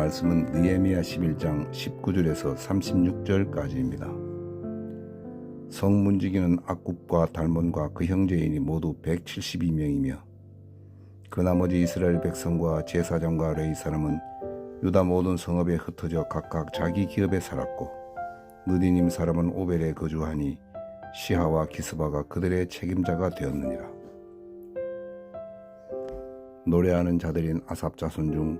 말씀은 느헤미야 11장 19절에서 36절까지입니다. 성문지기는 악굽과 달몬과 그 형제인이 모두 172명이며 그 나머지 이스라엘 백성과 제사장과 레위 사람은 유다 모든 성읍에 흩어져 각각 자기 기업에 살았고 느디님 사람은 오벨에 거주하니 시하와 기스바가 그들의 책임자가 되었느니라. 노래하는 자들인 아삽 자손 중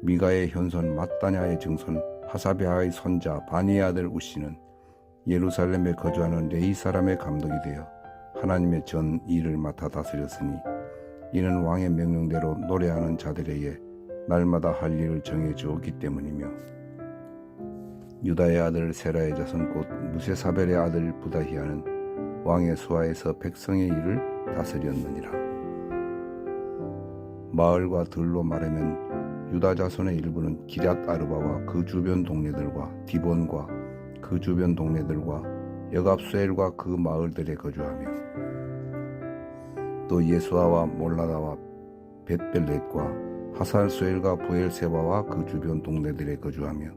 미가의 현손 mat단야의 증손 하사베아의 손자 바니의 아들 우시는 예루살렘에 거주하는 레위 사람의 감독이 되어 하나님의 전 일을 맡아 다스렸으니 이는 왕의 명령대로 노래하는 자들에게 날마다 할 일을 정해 주었기 때문이며 유다의 아들 세라의 자손 곧 무세사벨의 아들 부다히아는 왕의 수하에서 백성의 일을 다스렸느니라. 마을과 들로 말하면 유다 자손의 일부는 기럇 아르바와 그 주변 동네들과 디본과 그 주변 동네들과 여갑수엘과 그 마을들에 거주하며 또 예수아와 몰라다와 벳벨렛과 하살수엘과 부엘세바와 그 주변 동네들에 거주하며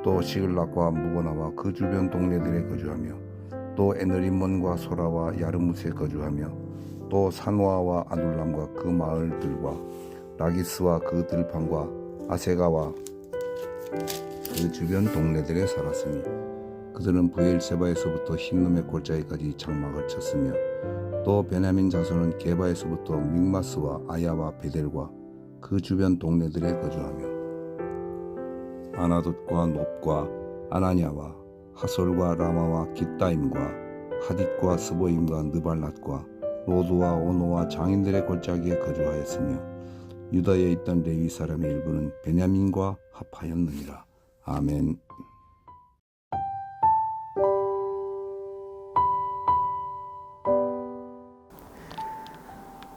또 시글락과 무고나와 그 주변 동네들에 거주하며 또 에느림몬과 소라와 야르무스에 거주하며 또 산호아와 아둘람과 그 마을들과 라기스와 그 들판과 아세가와 그 주변 동네들에 살았으니 그들은 부엘세바에서부터 흰놈의 골짜기까지 장막을 쳤으며 또 베냐민 자손은 게바에서부터 믹마스와 아야와 베델과 그 주변 동네들에 거주하며 아나돗과 놋과 아나냐와 하솔과 라마와 깃다임과 하딧과 스보임과 느발랏과 로드와 오노와 장인들의 골짜기에 거주하였으며 유다에 있던 레위 사람의 일부는 베냐민과 합하였느니라. 아멘.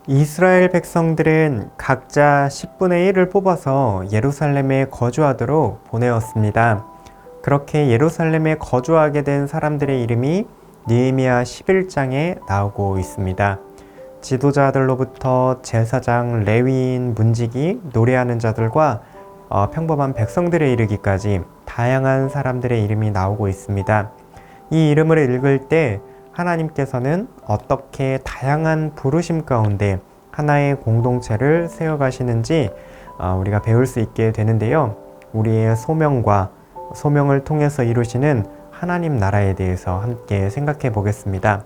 이스라엘 백성들은 각자 10분의 1을 뽑아서 예루살렘에 거주하도록 보내었습니다. 그렇게 예루살렘에 거주하게 된 사람들의 이름이 느헤미야 11장에 나오고 있습니다. 지도자들로부터 제사장, 레위인, 문지기, 노래하는 자들과 평범한 백성들에 이르기까지 다양한 사람들의 이름이 나오고 있습니다. 이 이름을 읽을 때 하나님께서는 어떻게 다양한 부르심 가운데 하나의 공동체를 세워가시는지 우리가 배울 수 있게 되는데요. 우리의 소명을 통해서 이루시는 하나님 나라에 대해서 함께 생각해 보겠습니다.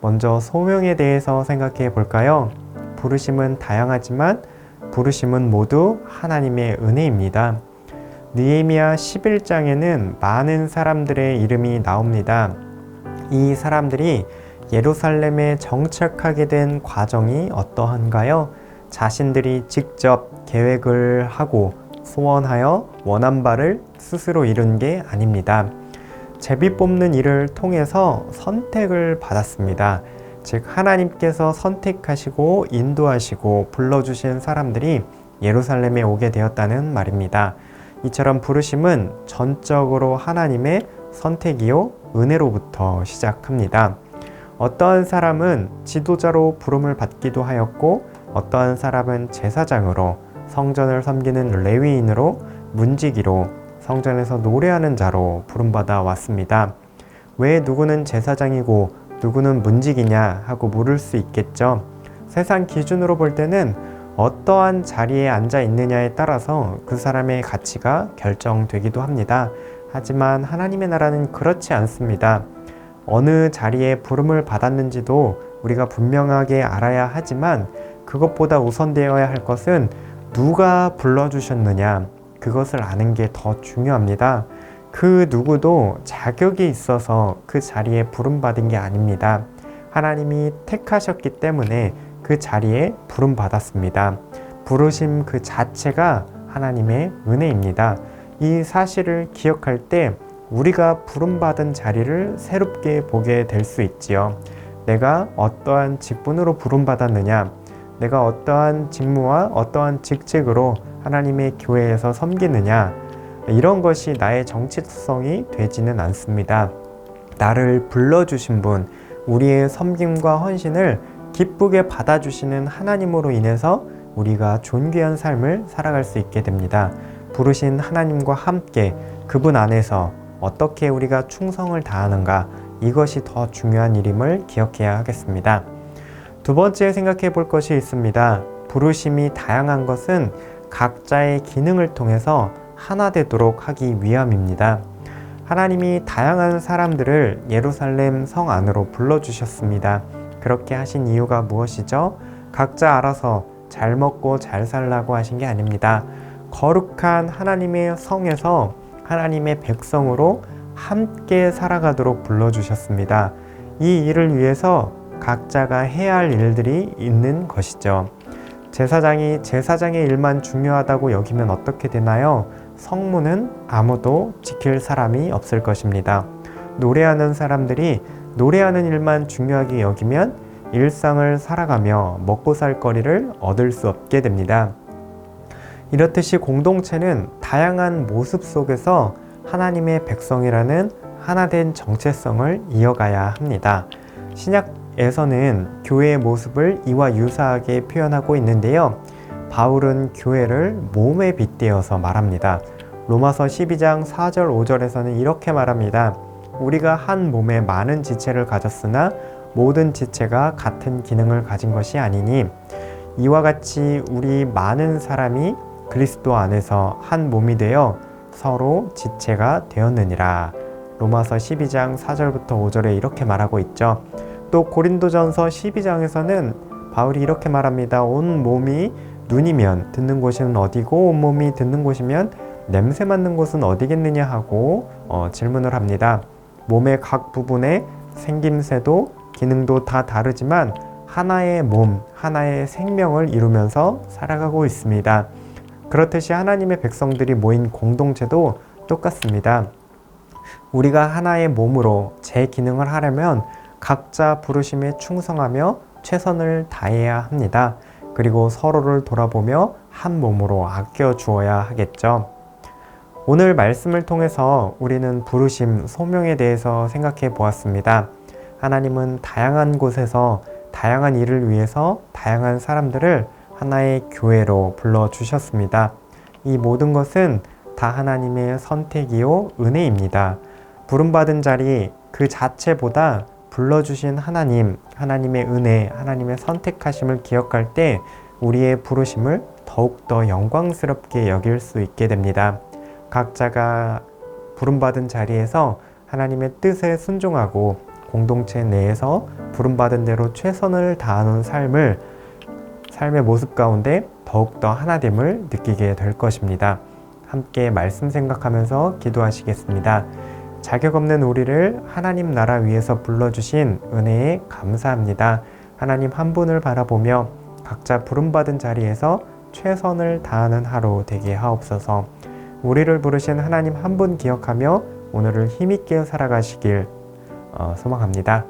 먼저 소명에 대해서 생각해 볼까요? 부르심은 다양하지만 부르심은 모두 하나님의 은혜입니다. 느헤미야 11장에는 많은 사람들의 이름이 나옵니다. 이 사람들이 예루살렘에 정착하게 된 과정이 어떠한가요? 자신들이 직접 계획을 하고 소원하여 원한 바를 스스로 이룬 게 아닙니다. 제비 뽑는 일을 통해서 선택을 받았습니다. 즉 하나님께서 선택하시고 인도하시고 불러주신 사람들이 예루살렘에 오게 되었다는 말입니다. 이처럼 부르심은 전적으로 하나님의 선택이요 은혜로부터 시작합니다. 어떠한 사람은 지도자로 부름을 받기도 하였고 어떠한 사람은 제사장으로, 성전을 섬기는 레위인으로, 문지기로, 성전에서 노래하는 자로 부름받아 왔습니다. 왜 누구는 제사장이고 누구는 문지기냐 하고 물을 수 있겠죠. 세상 기준으로 볼 때는 어떠한 자리에 앉아 있느냐에 따라서 그 사람의 가치가 결정되기도 합니다. 하지만 하나님의 나라는 그렇지 않습니다. 어느 자리에 부름을 받았는지도 우리가 분명하게 알아야 하지만 그것보다 우선되어야 할 것은 누가 불러주셨느냐, 그것을 아는 게 더 중요합니다. 그 누구도 자격이 있어서 그 자리에 부름받은 게 아닙니다. 하나님이 택하셨기 때문에 그 자리에 부름받았습니다. 부르심 그 자체가 하나님의 은혜입니다. 이 사실을 기억할 때 우리가 부름받은 자리를 새롭게 보게 될 수 있지요. 내가 어떠한 직분으로 부름받았느냐, 내가 어떠한 직무와 어떠한 직책으로 하나님의 교회에서 섬기느냐, 이런 것이 나의 정체성이 되지는 않습니다. 나를 불러주신 분, 우리의 섬김과 헌신을 기쁘게 받아주시는 하나님으로 인해서 우리가 존귀한 삶을 살아갈 수 있게 됩니다. 부르신 하나님과 함께 그분 안에서 어떻게 우리가 충성을 다하는가, 이것이 더 중요한 일임을 기억해야 하겠습니다. 두 번째 생각해 볼 것이 있습니다. 부르심이 다양한 것은 각자의 기능을 통해서 하나 되도록 하기 위함입니다. 하나님이 다양한 사람들을 예루살렘 성 안으로 불러주셨습니다. 그렇게 하신 이유가 무엇이죠? 각자 알아서 잘 먹고 잘 살라고 하신 게 아닙니다. 거룩한 하나님의 성에서 하나님의 백성으로 함께 살아가도록 불러주셨습니다. 이 일을 위해서 각자가 해야 할 일들이 있는 것이죠. 제사장이 제사장의 일만 중요하다고 여기면 어떻게 되나요? 성문은 아무도 지킬 사람이 없을 것입니다. 노래하는 사람들이 노래하는 일만 중요하게 여기면 일상을 살아가며 먹고 살 거리를 얻을 수 없게 됩니다. 이렇듯이 공동체는 다양한 모습 속에서 하나님의 백성이라는 하나된 정체성을 이어가야 합니다. 신약에서는 교회의 모습을 이와 유사하게 표현하고 있는데요. 바울은 교회를 몸에 빗대어서 말합니다. 로마서 12장 4절 5절에서는 이렇게 말합니다. 우리가 한 몸에 많은 지체를 가졌으나 모든 지체가 같은 기능을 가진 것이 아니니 이와 같이 우리 많은 사람이 그리스도 안에서 한 몸이 되어 서로 지체가 되었느니라. 로마서 12장 4절부터 5절에 이렇게 말하고 있죠. 또 고린도전서 12장에서는 바울이 이렇게 말합니다. 온 몸이 눈이면 듣는 곳은 어디고 온 몸이 듣는 곳이면 냄새 맡는 곳은 어디겠느냐 하고 질문을 합니다. 몸의 각 부분의 생김새도 기능도 다 다르지만 하나의 몸, 하나의 생명을 이루면서 살아가고 있습니다. 그렇듯이 하나님의 백성들이 모인 공동체도 똑같습니다. 우리가 하나의 몸으로 제 기능을 하려면 각자 부르심에 충성하며 최선을 다해야 합니다. 그리고 서로를 돌아보며 한 몸으로 아껴 주어야 하겠죠. 오늘 말씀을 통해서 우리는 부르심, 소명에 대해서 생각해 보았습니다. 하나님은 다양한 곳에서 다양한 일을 위해서 다양한 사람들을 하나의 교회로 불러주셨습니다. 이 모든 것은 다 하나님의 선택이요 은혜입니다. 부름받은 자리 그 자체보다 불러주신 하나님, 하나님의 은혜, 하나님의 선택하심을 기억할 때 우리의 부르심을 더욱더 영광스럽게 여길 수 있게 됩니다. 각자가 부름받은 자리에서 하나님의 뜻에 순종하고 공동체 내에서 부름받은 대로 최선을 다하는 삶의 모습 가운데 더욱더 하나됨을 느끼게 될 것입니다. 함께 말씀 생각하면서 기도하시겠습니다. 자격 없는 우리를 하나님 나라 위에서 불러주신 은혜에 감사합니다. 하나님 한 분을 바라보며 각자 부름받은 자리에서 최선을 다하는 하루 되게 하옵소서. 우리를 부르신 하나님 한 분 기억하며 오늘을 힘있게 살아가시길 소망합니다.